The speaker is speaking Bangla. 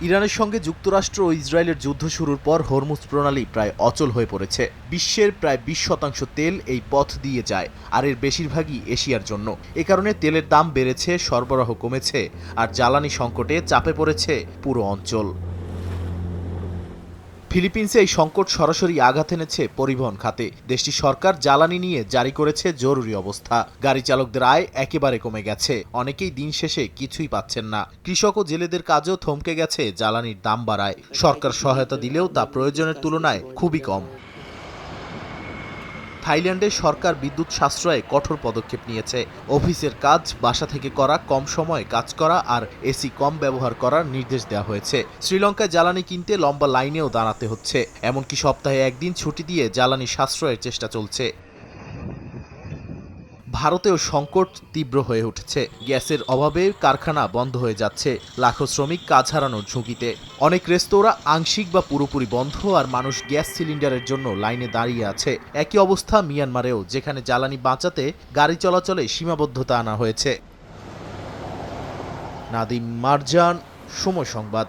ইরানের সঙ্গে যুক্তরাষ্ট্র ও ইসরায়েলের যুদ্ধ শুরুর পর হরমুজ প্রণালী প্রায় অচল হয়ে পড়েছে। বিশ্বের প্রায় 20% তেল এই পথ দিয়ে যায়, আর এর বেশিরভাগই এশিয়ার জন্য। এ কারণে তেলের দাম বেড়েছে, সরবরাহ কমেছে, আর জ্বালানি সংকটে চাপে পড়েছে পুরো অঞ্চল। ফিলিপিন্সে এই সংকট সরাসরি আঘাত এনেছে পরিবহন খাতে। দেশটির সরকার জ্বালানি নিয়ে জারি করেছে জরুরি অবস্থা। গাড়ি চালকদের আয় একেবারে কমে গেছে, অনেকেই দিন শেষে কিছুই পাচ্ছেন না। কৃষক ও জেলেদের কাজও থমকে গেছে জ্বালানির দাম বাড়ায়। সরকার সহায়তা দিলেও তা প্রয়োজনের তুলনায় খুবই কম। থাইল্যান্ডে সরকার বিদ্যুৎ সাশ্রয়ে কঠোর পদক্ষেপ নিয়েছে। অফিসের কাজ বাসা থেকে করা, কম সময়ে কাজ করা আর এসি কম ব্যবহার করার নির্দেশ দেওয়া হয়েছে। শ্রীলঙ্কায় জ্বালানি কিনতে লম্বা লাইনেও দাঁড়াতে হচ্ছে, এমনকি সপ্তাহে একদিন ছুটি দিয়ে জ্বালানি সাশ্রয়ের চেষ্টা চলছে। ভারতেও সংকট তীব্র হয়ে উঠেছে। গ্যাসের অভাবে কারখানা বন্ধ হয়ে যাচ্ছে, লাখো শ্রমিক কাজ হারানোর ঝুঁকিতে। অনেক রেস্তোরাঁ আংশিক বা পুরোপুরি বন্ধ, আর মানুষ গ্যাস সিলিন্ডারের জন্য লাইনে দাঁড়িয়ে আছে। একই অবস্থা মিয়ানমারেও, যেখানে জ্বালানি বাঁচাতে গাড়ি চলাচলে সীমাবদ্ধতা আনা হয়েছে। নাদিম মারজান, সময় সংবাদ।